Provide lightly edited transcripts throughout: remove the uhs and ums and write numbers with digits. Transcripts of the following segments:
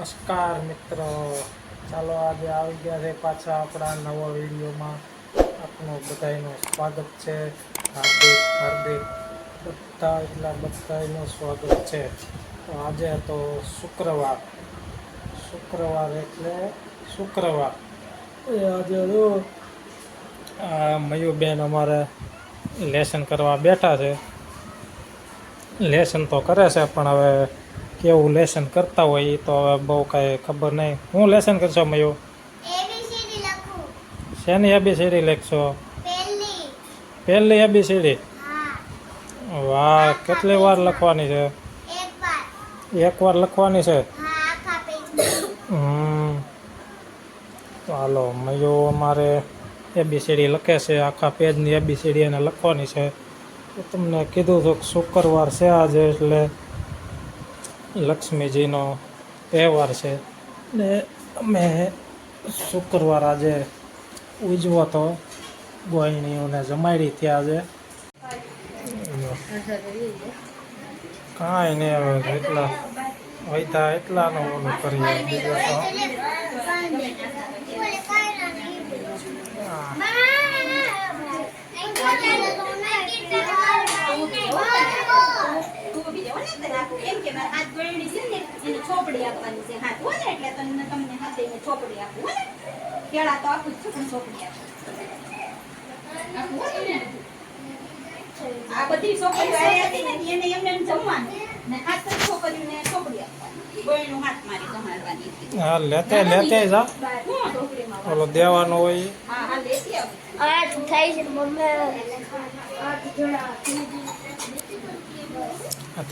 નમસ્કાર મિત્રો, ચાલો આજે આવી ગયા છે પાછા આપણા નવા વિડીયોમાં. આપનું બધાનું સ્વાગત છે. હાર્દિક હાર્દિક બધાનું સ્વાગત છે. તો આજે તો શુક્રવાર એટલે શુક્રવાર આજે જો મયુબેન અમારે લેસન કરવા બેઠા છે. લેસન તો કરે છે પણ હવે કેવું લેસન કરતા હોય એ તો હવે બહુ કાંઈ ખબર નહીં. હું લેસન કરશો મયુ? શેની ABCD લખશો? પહેલી ABCD. વાહ, કેટલી વાર લખવાની છે? એક વાર લખવાની છે. તો હાલો, મયુ અમારે ABCD લખે છે. આખા પેજની ABCD એને લખવાની છે. તો તમને કીધું હતું કે શુક્રવાર છે આજે, એટલે લક્ષ્મીજીનો તહેવાર છે ને અમે શુક્રવાર આજે ઉજવો તો ગોયણીઓને જમાડી ત્યાં આજે કાંઈ નહીં. હવે એટલા વૈધા એટલાનું ઓલું કરીએ, બીજું તો ચોપડી આપવાની છે. હાથ હોય ને એટલે તમને હાથે ચોપડી આપું હોય ને, કેળા તો આપું જ છું, ચોપડી આપું હોય ને. આ બધી છોકરીઓ હતી ને એને એમને જમવાનું ને હાથ છોકરીઓને ચોપડી આપવાની, ગોળનું હાથ મારી જમાડવાની. હા, લેતે જા ઓલો દેવાનું હોય. હા હા, લેતી આવ. આ થાય છે મમ્મી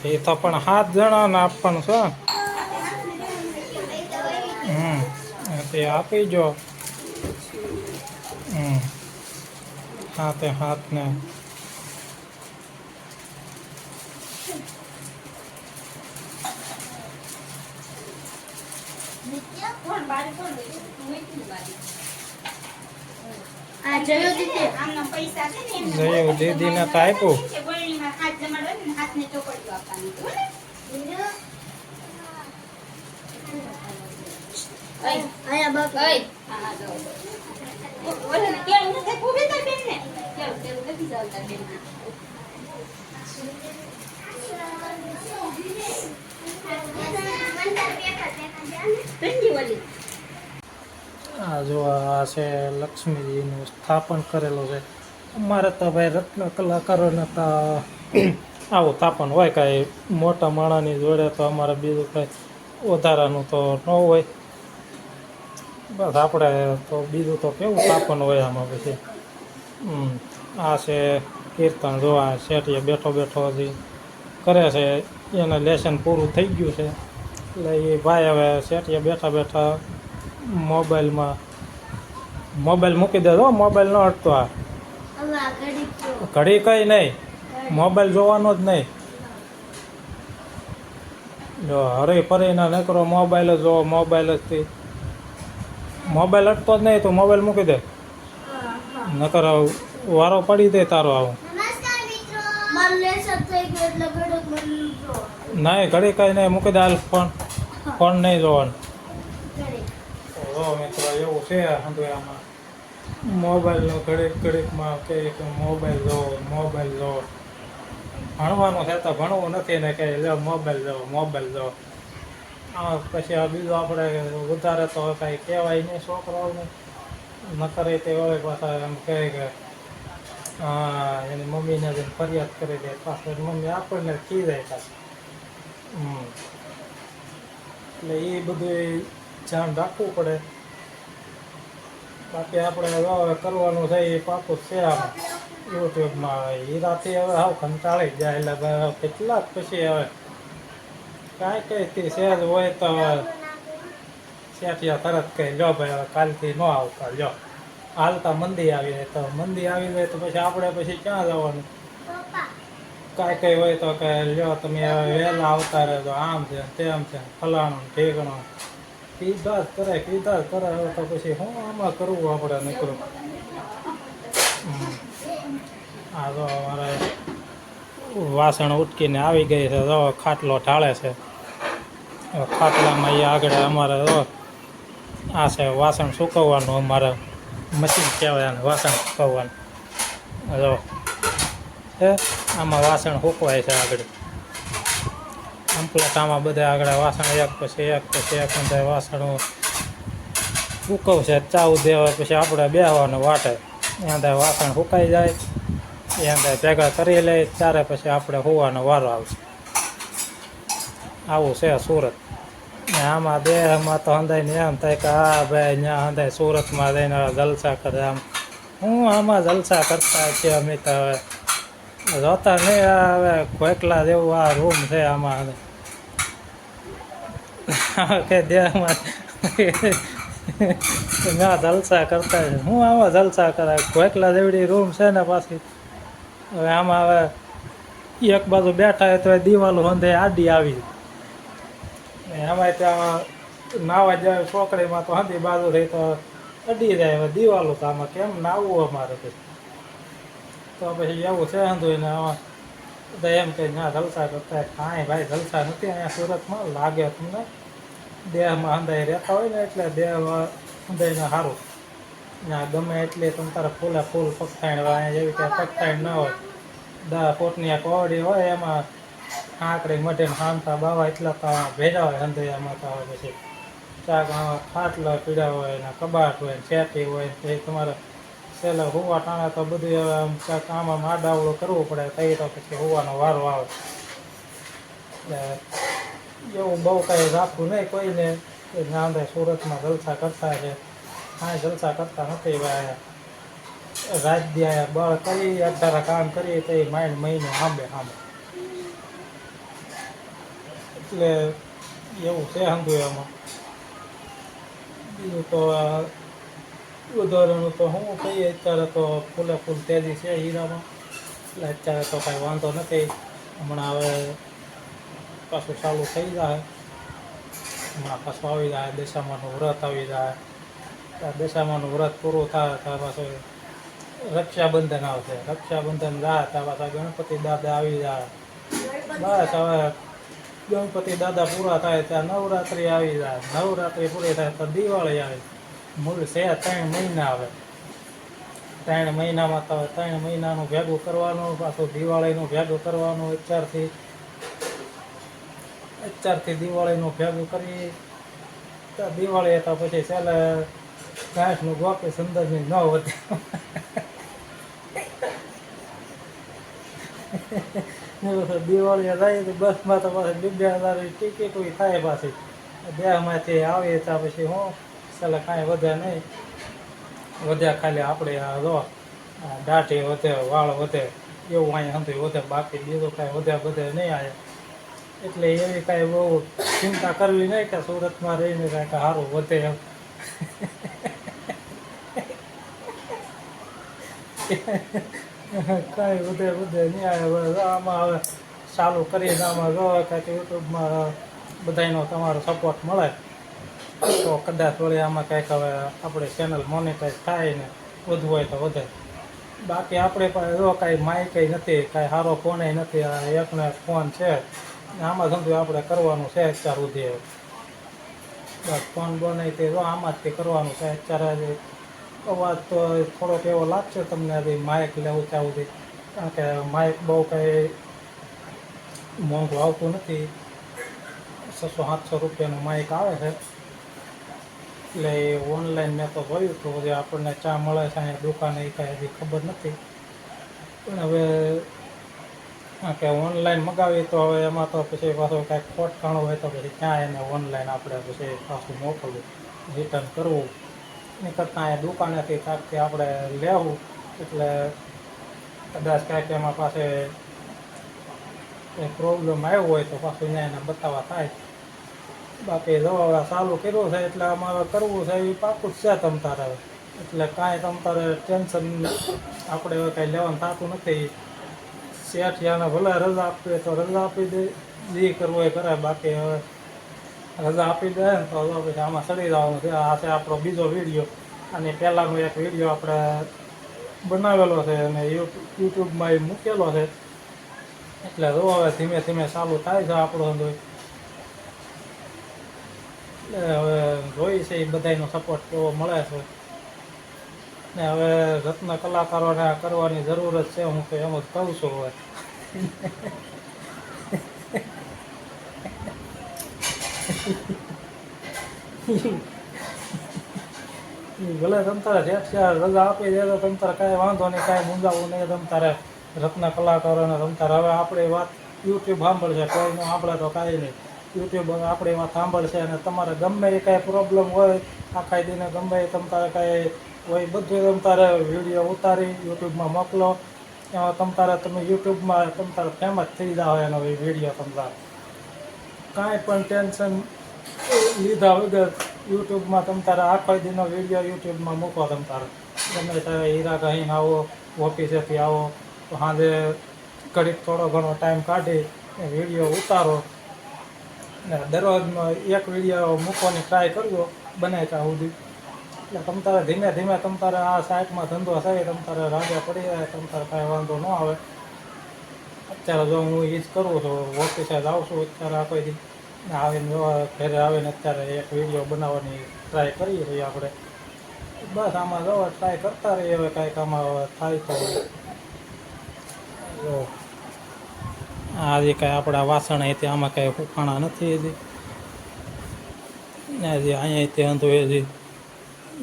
એ તો પણ 7 જણાને આપવાનું છે. તે આપી જો. હાથ ને કોણ બારી કોણ મૂકી બારી. આ જયો દીદી આમના પૈસા છે ને એમને જયું દીદીને તો આપ્યું. ગોળણીમાં હાથ જમાડવાની ને હાથને ચોપડી આપવાની હોય ને. આયા બાપ હા જો ઓલે કેળ નથી પૂરી તાર બેન ને કેળ નથી જાવતા બેન ના. તંજી વાલી આ જો આ છે લક્ષ્મીજીનું સ્થાપન કરેલું છે. અમારે તો ભાઈ રત્ન કલાકારોને તો આવું સ્થાપન હોય. કાંઈ મોટા માણાની જોડે તો અમારે બીજું કાંઈ વધારાનું તો ન હોય. બસ આપણે તો બીજું તો કેવું સ્થાપન હોય આમાં પછી. આ છે કીર્તન જોવા શેઠીએ બેઠો હજી કરે છે. એને લેસન પૂરું થઈ ગયું છે એટલે એ ભાઈ હવે શેઠીએ બેઠા મોબાઈલ મૂકી દેજો. મોબાઈલ ન અટતો. આ ઘડી કંઈ નહીં, મોબાઈલ જોવાનો જ નહીં. જો હરી ફરીને નકરો મોબાઈલ જ જોવો. મોબાઈલ અટતો જ નહીં તો મોબાઈલ મૂકી દે, નકર વારો પડી દે તારો. આવું નહીં, ઘડી કંઈ નહીં, મૂકી દે. હાલ ફોન નહીં જોવાનું. જો મિત્રો એવું છે આમાં મોબાઈલનો ઘડીકમાં કે મોબાઈલ જોવો. ભણવાનું છે તો ભણવું નથી ને કે લો મોબાઈલ જોવો. આ પછી આ બીજું આપણે વધારે તો કાંઈ કહેવાય નહીં છોકરાઓને. ન કરે તે વળે પાછા એમ કહે કે હા એની મમ્મીને જઈને ફરિયાદ કરી દે પાછળ. મમ્મી આપણને ખીજાય પાછું. એટલે એ બધું ધ્યાન રાખવું પડે. બાકી આપણે હવે કરવાનું છે એ પાકું છે આમાં યુટ્યુબમાં. હીરાથી હવે હાવ કંટાળી જાય. એટલે કેટલાક પછી હવે કાંઈ સહેજ હોય તો શેઠિયા તરત કહી લો ભાઈ હવે કાલથી ન આવતા. લો હાલતા મંદી આવી જાય તો પછી આપણે પછી ક્યાં જવાનું? કાંઈ હોય તો કે લ્યો તમે હવે વહેલા આવતા રહેજો, આમ છે તેમ છે ફલાણું ઠેકણું. કીધા જ કરે. હવે તો પછી શું આમાં કરવું આપણે નીકળું. આ તો અમારે વાસણ ઉટકીને આવી ગઈ છે. જો ખાટલો ઢાળે છે. ખાટલામાં એ આગળ અમારે જો આ છે વાસણ સુકવવાનું, અમારે મશીન કહેવાય આને વાસણ સુકવવાનું. જો છે આમાં વાસણ સુકવાય છે આગળ. કમ્પ્લેટ આમાં બધા આગળ વાસણ એક પછી એક બધા વાસણો સુકવશે. ચાવું દેવા પછી આપણે બેસવાનું વાટે. ત્યાં વાસણ સુકાઈ જાય ત્યાં ભેગા કરી લઈ ત્યારે પછી આપણે હોવાનો વારો આવશે. આવું છે સુરત. ને આમાં દેહમાં તો હંધાઈને એમ થાય કે હા ભાઈ ત્યાં હંધાય સુરતમાં જઈને જલસા કરે. આમ હું આમાં જલસા કરતા છીએ અમે તો હવે જોતા નહીં. હવે કોઈકલા જેવું આ રૂમ છે આમાં કે દેહમાં ના જલસા કરતા છે. હું આમાં જલસા કરાય કોઈકલા જેવડી રૂમ છે ને પાછી. હવે આમાં હવે એક બાજુ બેઠા હોય તો દિવાલો હંધે આડી આવી. એમાંય ત્યાં નાવા જાય છોકરીમાં તો હંધી બાજુ રહી તો અડી જાય. હવે દિવાલો તો આમાં કેમ નાવું અમારે પછી. તો પછી એવું છે હંધું ને આમાં બધા એમ કે ના જલસા કરતા. કાંઈ ભાઈ જલસા નથી અહીંયા સુરતમાં. લાગે તમને દેહમાં હંધાઈ રહેતા હોય ને એટલે દેહ હંધાઈને સારું. ત્યાં ગમે એટલી તમે તારે ફૂલે ફૂલ પગથાણ હોય. અહીંયા જેવી કે પગથાણ ના હોય. 10 ફૂટની એક ઓરડી હોય એમાં આંકડી મઢીને હામતા બાવા એટલા તો ભેજા હોય હંધૈયામાં. તો પછી ચાક ખાટલા પીડા હોય ને કબાટ હોય ને સેટી હોય ને એ તમારે છેલ્લે હોવા ટાણે તો બધું હવે આમ ચાક આમાં આડાવડું કરવું પડે. થઈ તો પછી હોવાનો વારો આવે. એટલે એવું બહુ કાંઈ રાખવું નહીં કોઈને. ત્યાં સુરતમાં જલસા કરતા છે. કાંઈ જલસા કરતા નથી ભાઈ. રાત દિયા બળ કરી 18 કામ કરીએ તો એ માઇન્ડ મહિને સાંભળે. એટલે એવું છે સમજું એમાં. બીજું તો ઉદાહરણનું તો શું કહીએ અત્યારે તો ફૂલે ફૂલ તેજી છે હીરામાં. એટલે અત્યારે તો કાંઈ વાંધો નથી. હમણાં હવે પાછું ચાલુ થઈ જાય. હમણાં પાછું આવી જાય દશામાનું વ્રત આવી જાય. દશામાનું વ્રત પૂરું થાય ત્યાં પાછું રક્ષાબંધન આવશે. રક્ષાબંધન જાય ત્યાં પાછા ગણપતિ દાદા આવી જાય. બસ હવે ગણપતિ દાદા પૂરા થાય ત્યાં નવરાત્રિ આવી જાય. નવરાત્રિ પૂરી થાય તો દિવાળી આવે. મૂળ છે 3 મહિના આવે. 3 મહિનામાં તો 3 મહિનાનું ભેગું કરવાનું. પાછું દિવાળીનું ભેગું કરવાનું. અત્યારથી દિવાળીનું ભેગું કરી તો દિવાળી હતા પછી છેલ્લે ઘાસનું ગોપી સુંદરની ન વધે. દિવાળી જાય તો બસમાં તો પાછી 2,000 ટિકિટ થાય. પાછી દેહમાંથી આવીએ ત્યાં પછી હું છેલ્લે કાંઈ વધે નહીં. વધ્યા ખાલી આપણે જો દાઢી વધે વાળ વધે એવું અહીંયા સમજી વધે. બાકી બીજું કાંઈ વધે નહીં આવે. એટલે એવી કાંઈ બહુ ચિંતા કરવી નહીં કે સુરતમાં રહીને કાંઈક સારું વધે એમ. કાંઈ વધે નહીં આવે. આમાં હવે ચાલુ કરીને આમાં જો કાંઈક યુટ્યુબમાં બધાનો તમારો સપોર્ટ મળે તો કદાચ વળી આમાં કંઈક હવે આપણે ચેનલ મોનેટાઈઝ થાય ને વધવું હોય તો વધે. બાકી આપણે પાસે જો કાંઈ માઇકેય નથી, કાંઈ સારો ફોનેય નથી. આ એકનો એક ફોન છે. આમાં સમજો આપણે કરવાનું છે અત્યાર સુધી. બસ ફોન બનાવી તે જો આમાં જ તે કરવાનું છે અત્યારે. અવાજ તો થોડોક એવો લાગશે તમને હજી માઇક લેવું ત્યાં સુધી. કારણ કે માઇક બહુ કંઈ મોંઘું આવતું નથી. 600-700 રૂપિયાનું માઇક આવે છે. એટલે એ ઓનલાઈન મેં તો જોયું હતું. હજી આપણને ચા મળે છે અહીંયા દુકાને એ કાંઈ હજી ખબર નથી. પણ હવે કે ઓનલાઈન મગાવીએ તો હવે એમાં તો પછી પાછું કાંઈક ખોટખાણું હોય તો પછી ક્યાં એને ઓનલાઈન આપણે પછી પાછું મોકલવું, રિટર્ન કરવું. એની કરતાં અહીંયા દુકાનેથી કાંઈકથી આપણે લેવું. એટલે કદાચ કાંઈક એમાં પાસે કંઈ પ્રોબ્લેમ આવ્યો હોય તો પાછું અહીંયા એને બતાવવા થાય. બાકી જો ચાલુ કર્યું છે એટલે અમારે કરવું છે એ પાકું જ છે તમ તારે. એટલે કાંઈ તમ તારે ટેન્શન આપણે હવે કાંઈ લેવાનું થતું નથી. શેઠિયાને ભલે રજા આપવી તો રજા આપી દે, જે કરવું એ કરે. બાકી હવે રજા આપી દે ને તો પછી આમાં ચડી જવાનું છે. આ છે આપણો બીજો વિડીયો. અને પહેલાંનો એક વિડીયો આપણે બનાવેલો છે અને યુટ્યુબમાં એ મૂકેલો છે. એટલે જો હવે ધીમે ધીમે ચાલુ થાય છે આપણું. એટલે હવે જોઈ છે એ બધાનો સપોર્ટ કેવો મળે છે ને હવે રત્ન કલાકારોને આ કરવાની જરૂર જ છે, હું તો એમ જ કહું છું હવે. ભલે તમ તારે રજા આપી દે તો તમ તારે કાંઈ વાંધો નહીં, કાંઈ મૂંઝાવું નહીં. તમ તારે રત્ન કલાકારોને તમ તારે હવે આપણી વાત યુટ્યુબ સાંભળશે, કોઈનું સાંભળે તો કાંઈ નહીં. યુટ્યુબ આપણી વાત સાંભળશે અને તમારે ગમે એ કાંઈ પ્રોબ્લેમ હોય આખા દીને ગમે એ તમ તારે કાંઈ હોય બધું તમ તારે વિડીયો ઉતારી યુટ્યુબમાં મોકલો. એમાં તમે યુટ્યુબમાં તમ તારે ફેમસ થઈ જાઓ એનો વિડીયો તમ તારે કાંઈ પણ ટેન્શન લીધા વગર યુટ્યુબમાં તમ તારે આખો દીનો વિડીયો યુટ્યુબમાં મૂકો. તમ તારે ગમે ત્યારે હીરા કહીને આવો, ઓફિસેથી આવો તો સાંજે ઘડીક થોડો ઘણો ટાઈમ કાઢી વિડીયો ઉતારો ને દરરોજનો એક વિડીયો મૂકવાની ટ્રાય કરજો બને ત્યાં સુધી. એટલે તમ તારે ધીમે ધીમે તમ તારે આ સાઇટમાં ધંધો થાય, તમ તારે રાજા પડી જાય, તમ તારે કાંઈ વાંધો ન આવે. અત્યારે જો હું એ જ કરું છું, ઓફિસે જ આવું છું અત્યારે આખો દી આવીને ઘરે આવીને અત્યારે એક વિડીયો બનાવવાની ટ્રાય કરીએ છીએ આપણે. બસ આમાં જો ટ્રાય કરતા રહીએ, હવે કાંઈક આમાં થાય તો. જો આજે કાંઈ આપણા વાસણ હતી આમાં કાંઈ ફૂફાણા નથી હજી, હજી અહીંયા તે અંધો હજી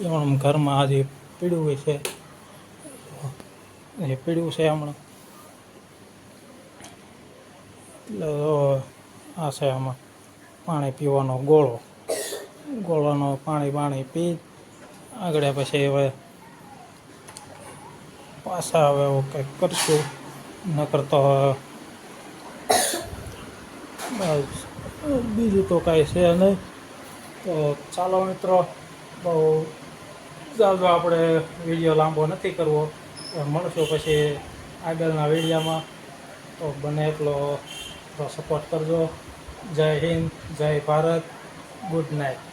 એમ ઘરમાં હજી પીડ્યું છે, એ પીડ્યું છે હમણાં. એટલે આ છે આમાં પાણી પીવાનો ગોળોનો પાણી પી આગળ પછી હવે પાછા હવે એવું કંઈક કરશું, નકર તો બસ બીજું તો કાંઈ છે નહીં. તો ચાલો મિત્રો, બહુ ચાલો આપણે વિડીયો લાંબો નથી કરવો, મળશું પછી આગળના વિડીયોમાં. તો બને એટલો સપોર્ટ કરજો. જય હિન્દ, જય ભારત, ગુડ નાઇટ.